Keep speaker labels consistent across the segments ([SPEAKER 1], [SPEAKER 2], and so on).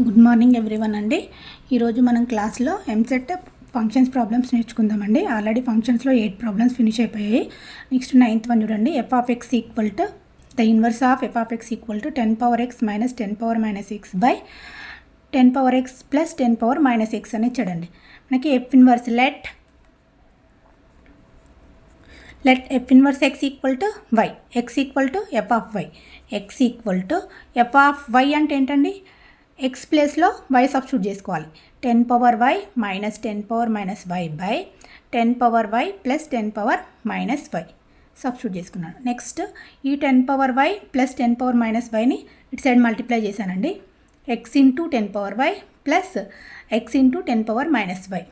[SPEAKER 1] Good morning everyone అండి. ఈరోజు మనం క్లాస్లో ఎంసెట్ ఫంక్షన్స్ ప్రాబ్లమ్స్ నేర్చుకుందామండి. ఆల్రెడీ ఫంక్షన్స్లో 8 ప్రాబ్లమ్స్ ఫినిష్ అయిపోయాయి. నెక్స్ట్ 9th వన్ చూడండి. F of X equal to the inverse of F of X equal to 10 power X minus 10 power minus X by 10 power X plus 10 power minus X అని ఇచ్చాడండి. మనకి F inverse let F inverse X equal to Y, X equal to F of Y, X equal to F of y అంటే ఏంటండి, x ప్లేస్లో y substitute చేసుకోవాలి. 10 power y minus 10 power minus y by 10 power y plus 10 power minus y substitute చేసుకున్నాను. Next ఈ 10 power y plus 10 power minus వైని ఇటు side multiply చేశానండి. X into 10 power y plus x into 10 power minus y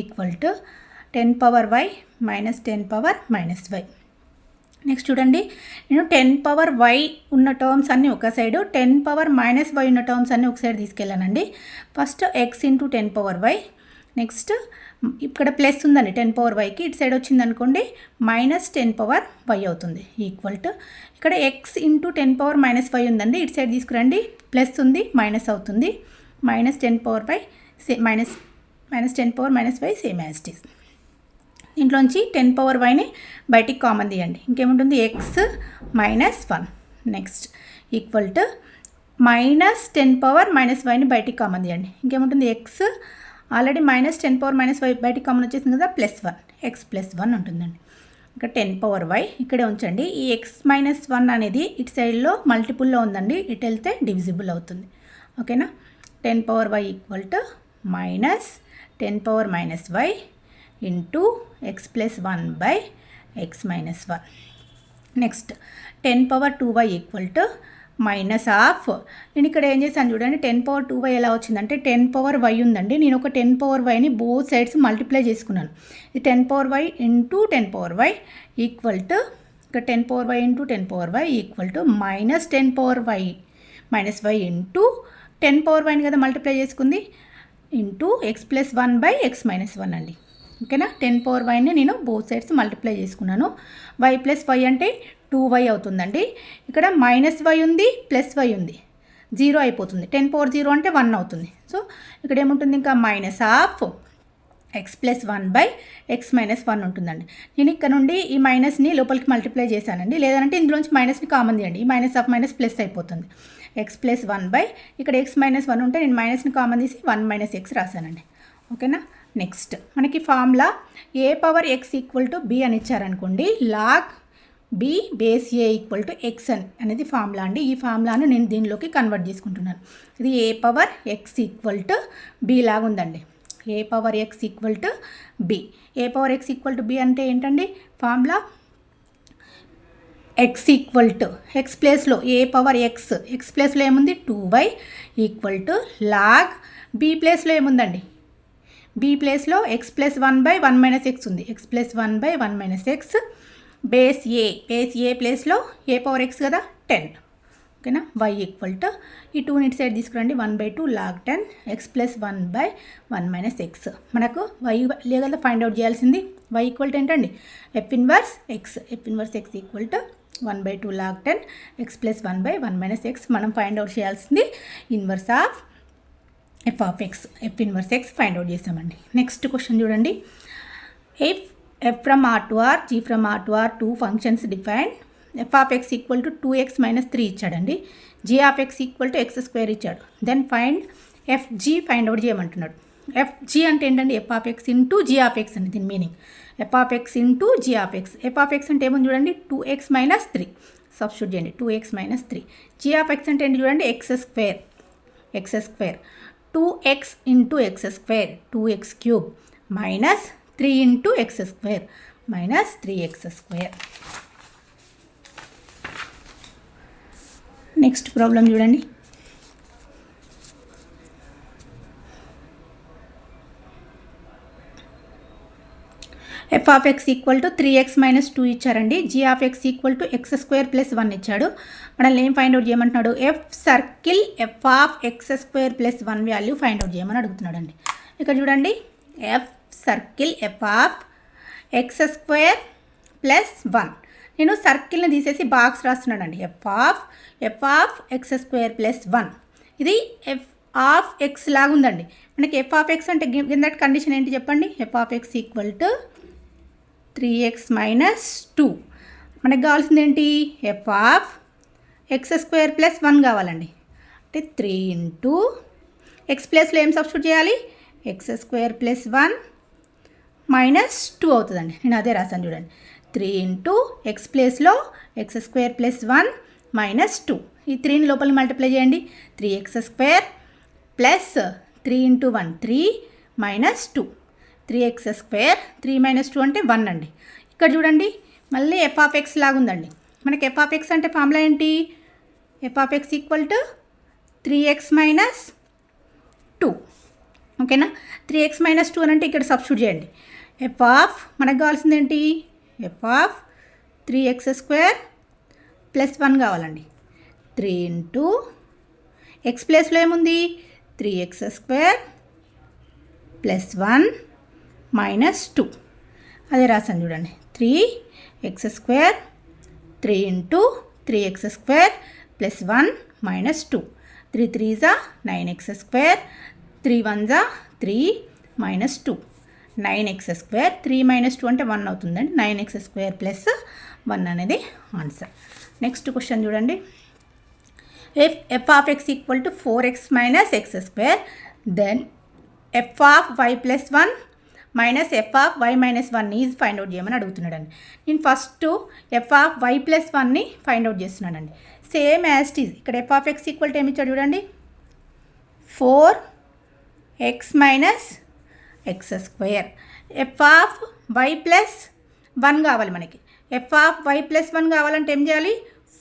[SPEAKER 1] equal to 10 power y minus 10 power minus y. Next చూడండి, నేను 10 power why ఉన్న terms అన్నీ ఒక సైడు, 10 పవర్ మైనస్ వై ఉన్న terms అన్నీ ఒక సైడ్ తీసుకెళ్ళానండి. First x into 10 power y, next ఇక్కడ ప్లస్ ఉందండి 10 పవర్ వైకి, ఇటు సైడ్ వచ్చింది అనుకోండి మైనస్ 10 పవర్ వై అవుతుంది ఈక్వల్ టు, ఇక్కడ x into 10 power minus y ఉందండి, ఇటు సైడ్ తీసుకురండి ప్లస్ ఉంది మైనస్ అవుతుంది, minus 10 power y minus 10 power minus y same as it is. దీంట్లోంచి 10 పవర్ వైని బయటికి కామన్ తీయండి, ఇంకేముంటుంది x minus 1 next equal to minus 10 power minus వైని బయటికి కామన్ తీయండి, ఇంకేముంటుంది x already minus 10 power minus y బయటికి కామన్ వచ్చేసింది కదా, ప్లస్ 1 ఎక్స్ ప్లస్ 1 ఉంటుందండి. ఇక్కడ 10 పవర్ వై ఇక్కడే ఉంచండి. ఈ ఎక్స్ మైనస్ 1 అనేది ఇటు సైడ్లో మల్టిపుల్లో ఉందండి, ఇటు వెళ్తే డివిజిబుల్ అవుతుంది. ఓకేనా, 10 power Y equal to minus 10 power minus Y into X plus 1 by X minus 1. Next 10 power 2y equal to minus of, నేను ఇక్కడ ఏం చేశాను చూడండి, 10 పవర్ 2y ఎలా వచ్చిందంటే 10 పవర్ y ఉందండి, నేను ఒక 10 పవర్ వైని బోత్ సైడ్స్ మల్టిప్లై చేసుకున్నాను. ఇది 10 power y into 10 power y equal to, ఇక్కడ 10 power y into 10 power y equal to minus 10 power y minus y into 10 power వైని కదా మల్టిప్లై చేసుకుంది into X plus 1 by X minus 1 అండి. ఓకేనా, 10 power వైని నేను బోత్ సైడ్స్ మల్టిప్లై చేసుకున్నాను. Y plus y అంటే 2y అవుతుందండి, ఇక్కడ మైనస్ వై ఉంది ప్లస్ వై ఉంది, 0 అయిపోతుంది, 10 పవర్ 0 అంటే 1 అవుతుంది. సో ఇక్కడ ఏముంటుంది, ఇంకా minus of X plus 1 by X minus 1 ఉంటుందండి. నేను ఇక్కడ నుండి ఈ మైనస్ని లోపలికి మల్టిప్లై చేశానండి, లేదంటే ఇందులోంచి మైనస్ని కామన్ తీయండి, ఈ మైనస్ ఆఫ్ మైనస్ ప్లస్ అయిపోతుంది. ఎక్స్ ప్లస్ 1 బై ఇక్కడ ఎక్స్ మైనస్ 1 ఉంటే నేను మైనస్ని కామన్ తీసి 1 మైనస్ ఎక్స్ రాశానండి. ఓకేనా, నెక్స్ట్ మనకి formula a power x equal to b అని ఇచ్చారనుకోండి, log b base a equal to x అనేది ఫార్ములా అండి. ఈ ఫార్ములాను నేను దీనిలోకి కన్వర్ట్ చేసుకుంటున్నాను. ఇది a power x equal to b లాగా ఉందండి. A power x equal to b, a power x equal to b అంటే ఏంటండి, formula x equal to x ప్లేస్లో ఏ పవర్ ఎక్స్ ప్లేస్లో ఏముంది 2y equal to log B ప్లేస్లో ఏముందండి, b ప్లేస్లో X plus 1 by 1 minus x ఉంది, x plus 1 by 1 minus x base a ప్లేస్లో ఏ పవర్ ఎక్స్ కదా 10. ఓకేనా, వై ఈక్వల్ టు ఈ 2 ఇటు సైడ్ తీసుకురండి, 1/2 log 10 X plus 1 by 1 minus X. మనకు వై లేదా ఫైండ్ అవుట్ చేయాల్సింది, వై ఈక్వల్ టు ఏంటండి F inverse X equal to 1/2 log 10 X plus 1 by 1 minus X. మనం ఫైండ్ అవుట్ చేయాల్సింది inverse of F of X, F inverse X find out చేసామండి. Next question చూడండి, F from R to R, G from R to R, 2 functions define. F of X equal to 2x minus 3 ఇచ్చాడండి, g of X equal to x square ఇచ్చాడు. Then find f g find out చేయమంటున్నాడు. F g అంటే ఏంటండి, f of x into g of x అండి దీని meaning, f of x into g of X. F of x అంటే ఏముంది చూడండి, 2x minus 3 substitute చేయండి, 2x minus 3. G of x అంటే ఏంటి చూడండి, x square 2x into x square 2x cube minus 3 into x square minus 3x square. Next problem చూడండి, F of X equal to 3x minus 2 ఇచ్చారండి, g of X equal to x square plus 1 ఇచ్చాడు. మనల్ని ఏం find out చేయమంటున్నాడు, f circle f of x square plus 1 value find out చేయమని అడుగుతున్నాడు అండి. ఇక్కడ చూడండి, f circle f of x square plus 1, నేను సర్కిల్ని తీసేసి బాక్స్ రాస్తున్నానండి, f of x square plus 1, ఇది ఎఫ్ ఆఫ్ ఎక్స్ లాగా ఉందండి. మనకి ఎఫ్ ఆఫ్ ఎక్స్ అంటే కిందటి కండిషన్ ఏంటి చెప్పండి. F of X equal to 3x - 2. మనకు కావాల్సింది ఏంటి, f of x square plus 1 కావాలండి. అంటే 3 ఇంటూ ఎక్స్ ప్లస్లో ఏం సబ్స్టిట్యూట్ చేయాలి, ఎక్స్ స్క్వేర్ ప్లస్ 1 మైనస్ 2 అవుతుందండి. నేను అదే రాసాను చూడండి. 3 ఇంటూ ఎక్స్ ప్లేస్లో ఎక్స్ స్క్వేర్ ప్లస్ 1 మైనస్ 2. ఈ 3ని లోపల మల్టిప్లై చేయండి. 3x square plus 3 into 1 3 minus 2. 3x square 3 minus 2 అంటే 1 అండి. ఇక్కడ చూడండి మళ్ళీ ఎఫ్ ఆఫ్ ఎక్స్ లాగా ఉందండి. మనకి ఎఫ్ ఆఫ్ ఎక్స్ అంటే ఫార్ములా ఏంటి, f of X equal to 3x - 2. ఓకేనా. 3x - 2 అని అంటే ఇక్కడ సబ్స్టిట్యూట్ చేయండి. ఎఫ్ ఆఫ్ మనకు కావాల్సింది ఏంటి, f of 3x square plus 1 కావాలండి. 3 ఇంటూ ఎక్స్ ప్లేస్లో ఏముంది, 3x స్క్వేర్ ప్లస్ 1 మైనస్ 2. అదే రాసాను చూడండి. 3x square 3 into 3x square plus 1 minus 2. 3 3 జా 9x స్క్వేర్, 3 1 జా 3 మైనస్ 2. 9x స్క్వేర్ 3 మైనస్ 2 అంటే 1 అవుతుందండి. 9x స్క్వేర్ ప్లస్ 1 అనేది ఆన్సర్. నెక్స్ట్ క్వశ్చన్ చూడండి. F of X equal to 4x - x square, then f of why plus 1 minus f of why minus 1 is find out చేయమని అడుగుతున్నాడండి. నేను first f of why plus 1ని find out చేస్తున్నానండి. Same as it is. ఇక్కడ f of X equal to ఏమి ఇచ్చాడు చూడండి, 4x - x square. F of why plus 1 కావాలి మనకి. ఎఫ్ ఆఫ్ వై ప్లస్ 1 కావాలంటే ఏం చేయాలి,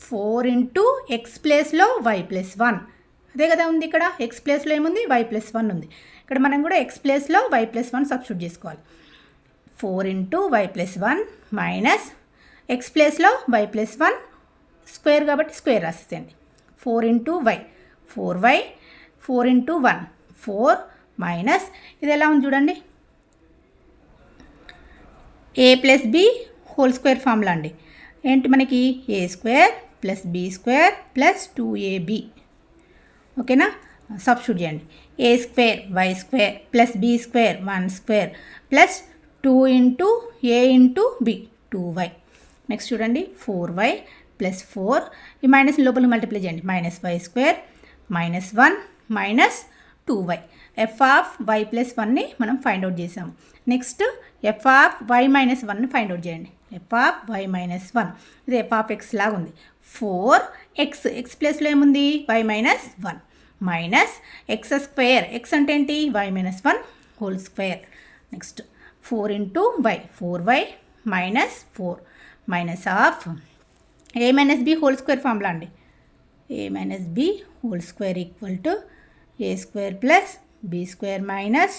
[SPEAKER 1] 4 ఇంటూ ఎక్స్ ప్లేస్లో వై ప్లస్ 1. అదే కదా ఉంది ఇక్కడ. ఎక్స్ ప్లేస్లో ఏముంది, వై ప్లస్ 1 ఉంది. ఇక్కడ మనం కూడా ఎక్స్ ప్లేస్లో వై ప్లస్ 1 సబ్స్టిట్యూట్ చేసుకోవాలి. 4 into y plus 1 minus x ప్లేస్లో వై ప్లస్ 1 స్క్వేర్ కాబట్టి స్క్వేర్ రాసేసేయండి. 4 into y 4y, 4 into 1 4 minus ఇది ఎలా ఉంది చూడండి, a plus b whole square formula అండి. ఏంటి మనకి, a square plus b square plus 2ab. ఓకేనా. సబ్స్టిట్యూట్ చేయండి. A square y square plus b square 1 square plus 2 into a into b 2y. Next చూడండి 4y ప్లస్ 4 ఈ minus లోపల multiply చేయండి. Minus why square minus 1 minus 2y. F of why plus 1ని మనం find out చేసాము. Next F of why minus 1ని find out చేయండి. F of why minus 1 ఇది ఎఫ్ ఆఫ్ ఎక్స్ లాగా ఉంది. 4x ఎక్స్ ప్లేస్లో ఏముంది, y minus 1 minus x square, x అంటే ఏంటి, y minus 1 whole square. Next 4 into y 4y minus 4 minus of a minus b whole square formula అండి. A minus b whole square equal to a square plus b square minus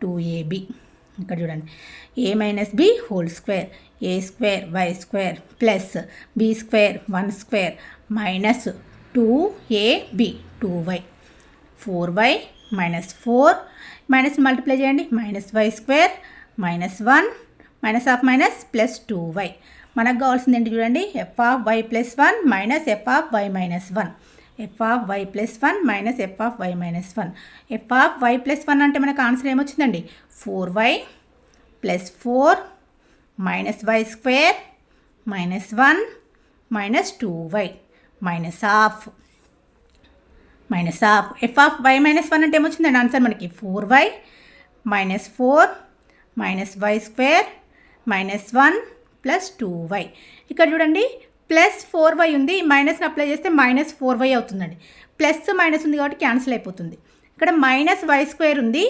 [SPEAKER 1] 2ab. ఇక్కడ చూడండి a minus b whole square, a square y square plus b square 1 square minus 2ab 2y. 4y minus 4 minus multiply చేయండి. Minus why square minus 1 minus of minus plus 2y. మనకు కావాల్సింది ఏంటి చూడండి, F of why plus 1 minus f of why minus 1. F of why plus 1 minus f of why minus 1. F of why plus 1 అంటే మనకు answer ఏమొచ్చిందండి, 4y plus 4 minus why square minus 1 minus 2y minus of F of why minus 1 అంటే ఏమొచ్చిందండి answer మనకి 4y minus 4 minus why square minus 1 plus 2y. ఇక్కడ చూడండి plus 4y ఉంది, మైనస్ని apply చేస్తే మైనస్ 4y అవుతుందండి. ప్లస్ మైనస్ ఉంది కాబట్టి క్యాన్సిల్ అయిపోతుంది. ఇక్కడ మైనస్ వై స్క్వేర్ ఉంది,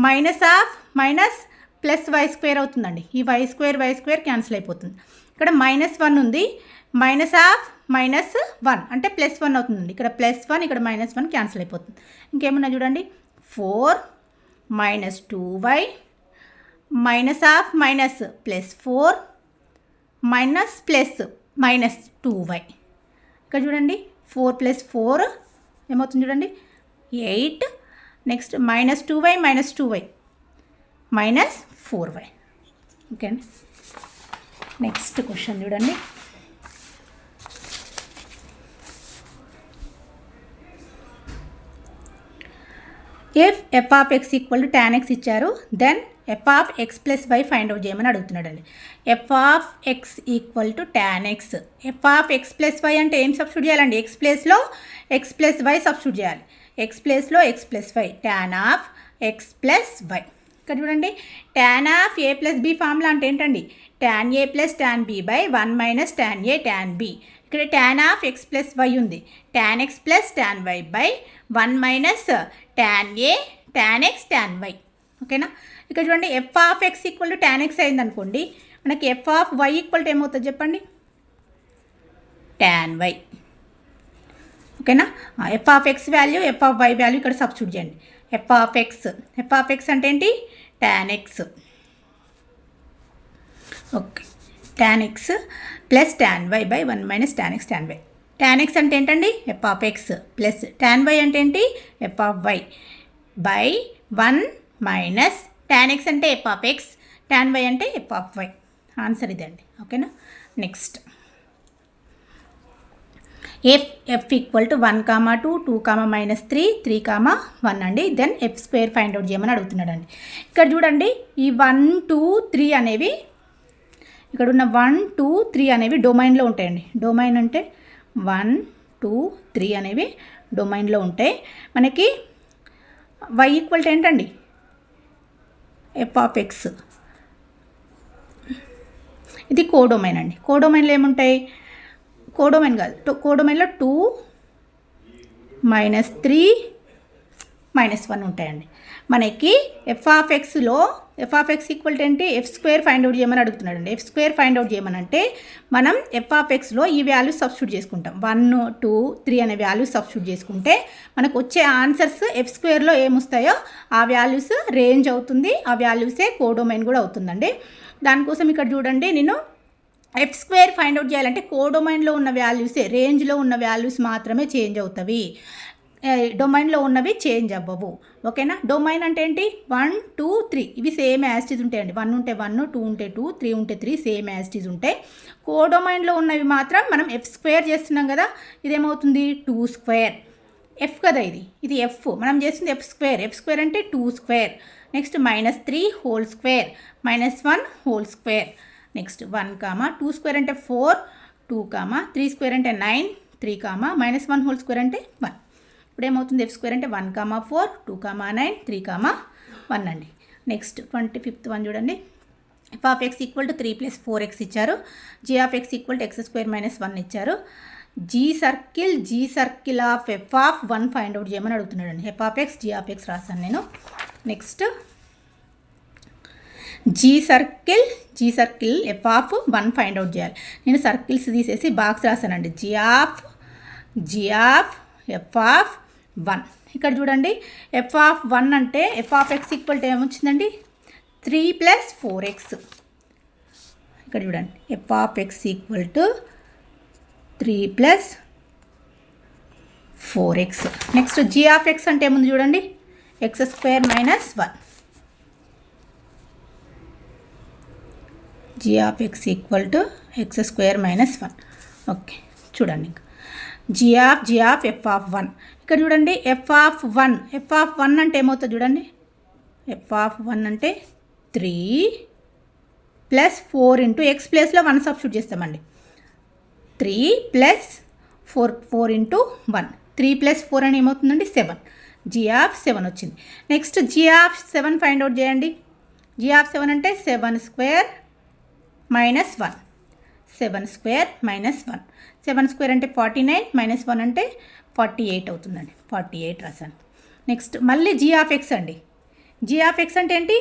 [SPEAKER 1] minus of minus plus Y square అవుతుందండి. ఈ వై స్క్వేర్ క్యాన్సిల్ అయిపోతుంది. ఇక్కడ మైనస్ 1 ఉంది, మైనస్ ఆఫ్ మైనస్ 1 అంటే ప్లస్ 1 అవుతుందండి. ఇక్కడ ప్లస్ 1 ఇక్కడ మైనస్ 1 క్యాన్సిల్ అయిపోతుంది. ఇంకేమన్నా చూడండి 4 minus 2y minus of minus plus 4 minus plus minus 2y. ఇక్కడ చూడండి 4 ప్లస్ 4 ఏమవుతుంది చూడండి 8. Next minus 2y minus 2y minus 4y. Okay అండి. నెక్స్ట్ క్వశ్చన్ చూడండి. If f of X equal to tan x ఇచ్చారు, then f of X plus y find out చేయమని అడుగుతున్నాడండి. F of X equal to tan x. F of X plus y అంటే ఏం substitute చేయాలండి? X ప్లేస్లో X plus Y substitute చేయాలి. X ప్లేస్లో X plus Y, tan of X plus Y. ఇక్కడ చూడండి, tan of A plus B formula అంటే ఏంటండి? tan a plus tan b by 1 minus tan a tan b. ఇక్కడ tan of X plus Y ఉంది, tan x plus tan y by 1 minus tan a tan x tan y. ఓకేనా? ఇక్కడ చూడండి, F of X equal to tan x అయింది అనుకోండి, మనకి f of y equal to ఏమవుతుంది చెప్పండి? tan y. ఓకేనా? F of x value, f of y value ఇక్కడ సబ్స్టిట్యూట్ చేయండి. ఎఫ్ ఆఫ్ ఎక్స్ అంటే ఏంటి? tan x. Okay, tan x plus tan y by 1 minus tan x tan y. tan x అంటే ఏంటండి? F of X plus tan y అంటే ఏంటి? F of y by 1 minus tan x అంటే f of x, tan y అంటే f of why. Answer ఇదండి. ఓకేనా? Next, F equal to 1, 2, 2, -3, 3, 1 అండి. Then f square find out చేయమని అడుగుతున్నాడు అండి. ఇక్కడ చూడండి, ఈ 1, 2, 3 అనేవి, ఇక్కడ ఉన్న 1, 2, 3 అనేవి డొమైన్లో ఉంటాయండి. డొమైన్ అంటే 1, 2, 3 అనేవి డొమైన్లో ఉంటాయి. మనకి y ఈక్వల్ టు ఏంటండి? F of X. ఇది కోడొమైన్ అండి. కోడొమైన్లో ఏముంటాయి? కోడొమైన్ కాదు, కోడొమైన్లో 2, -3, -1 ఉంటాయండి. మనకి ఎఫ్ ఆఫ్ ఎక్స్లో f of X equal to ఏంటి? ఎఫ్ స్క్వేర్ ఫైండ్ అవుట్ చేయమని అడుగుతున్నాడు అండి. ఎఫ్ స్క్వేర్ ఫైండ్ అవుట్ చేయమనంటే మనం ఎఫ్ ఆఫ్ ఎక్స్లో ఈ వాల్యూస్ సబ్స్టిట్యూట్ చేసుకుంటాం. 1, 2, 3 అనే వాల్యూస్ సబ్స్టిట్యూట్ చేసుకుంటే మనకు వచ్చే ఆన్సర్స్ ఎఫ్ స్క్వేర్లో ఏమొస్తాయో ఆ వాల్యూస్ రేంజ్ అవుతుంది, ఆ వాల్యూసే కోడొమైన్ కూడా అవుతుందండి. దానికోసం ఇక్కడ చూడండి, నేను ఎఫ్ స్క్వేర్ ఫైండ్ అవుట్ చేయాలంటే కోడొమైన్లో ఉన్న వాల్యూసే, రేంజ్లో ఉన్న వాల్యూస్ మాత్రమే చేంజ్ అవుతాయి, డొమైన్లో ఉన్నవి చేంజ్ అవ్వవు. ఓకేనా? డొమైన్ అంటే ఏంటి? 1, 2, 3 ఇవి సేమ్ యాస్టీజ్ ఉంటాయండి. 1 ఉంటే 1, 2 ఉంటే 2, 3 ఉంటే 3 సేమ్ యాస్టీజ్ ఉంటాయి. కోడొమైన్లో ఉన్నవి మాత్రం మనం ఎఫ్ స్క్వేర్ చేస్తున్నాం కదా, ఇదేమవుతుంది? 2 స్క్వేర్. ఎఫ్ కదా ఇది ఎఫ్, మనం చేస్తుంది ఎఫ్ స్క్వేర్. ఎఫ్ స్క్వేర్ అంటే 2 square. Next -3 whole square, -1 whole square. Next 1, 2 square అంటే 4, 2, 3 స్క్వేర్ అంటే 9, 3, -1 హోల్ స్క్వేర్ అంటే 1. ఇప్పుడు ఏమవుతుంది? ఎఫ్ స్క్వేర్ అంటే 1, 4, 2, 9, 3, 1 అండి. నెక్స్ట్ 25th వన్ చూడండి. F of X equal to 3 + 4x ఇచ్చారు. G of X equal to x² - 1 ఇచ్చారు. G circle of F of 1 find out చేయమని అడుగుతున్నాడు అండి. F of x, g of x రాశాను నేను. Next g circle f of 1 find out చేయాలి. నేను circles తీసేసి బాక్స్ రాశానండి. G of F of 1. ఇక్కడ చూడండి, ఎఫ్ ఆఫ్ 1 అంటే f of X equal to ఏమొచ్చిందండి? 3 + 4x. ఇక్కడ చూడండి, F of X equal to 3 + 4x. Next g of x అంటే ఏముంది చూడండి? x² - 1. G of X equal to x² - 1. Okay, చూడండి ఇంకా జీ ఆఫ్ ఎఫ్ ఆఫ్ 1. ఇక్కడ చూడండి, ఎఫ్ ఆఫ్ 1 అంటే ఏమవుతుంది చూడండి? ఎఫ్ ఆఫ్ 1 అంటే 3 + 4 × x ప్లేస్లో 1 సబ్స్టిట్యూట్ చేస్తామండి. 3 + 4 × 1, 3 + 4 అని ఏమవుతుందండి? 7. జీ ఆఫ్ 7 వచ్చింది. Next g of 7 find out చేయండి. జీ ఆఫ్ 7 అంటే 7² - 1. 7² - 1. 7² అంటే 49, -1 అంటే 48 అవుతుందండి. 48 రాశాను. నెక్స్ట్ మళ్ళీ జీ ఆఫ్ ఎక్స్ అండి. జీ ఆఫ్ ఎక్స్ అంటే ఏంటి?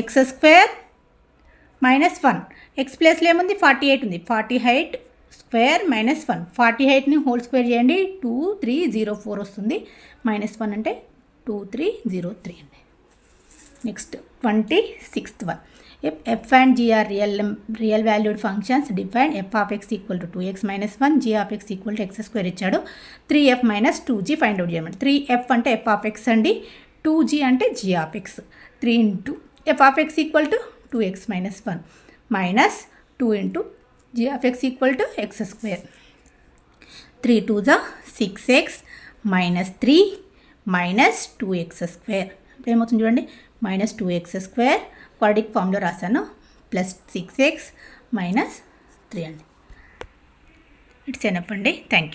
[SPEAKER 1] x² - 1. ఎక్స్ ప్లేస్లో ఏముంది? 48 ఉంది. 48² - 1. 48ని హోల్ స్క్వేర్ చేయండి, 2304 వస్తుంది. -1 అంటే 2303 అండి. Next 26th one. If f and g are real valued functions, define f of x equal to 2x - 1, g of x equal to x² ఇచ్చాడు. 3f - 2g ఫైండ్ అవుట్ చేయమండి. 3f అంటే f of x అండి, 2g అంటే g of x. 3 × f of x equal to 2x - 1 minus 2 × g of x equal to x². 3 × 2 = 6x - 3 minus 2x². ఇప్పుడు ఏమవుతుంది చూడండి, minus 2x² quadratic ఫామ్లో రాశాను, plus 6x minus 3 అండి. ఇట్స్ ఎనఫ్ అండి. Thank you.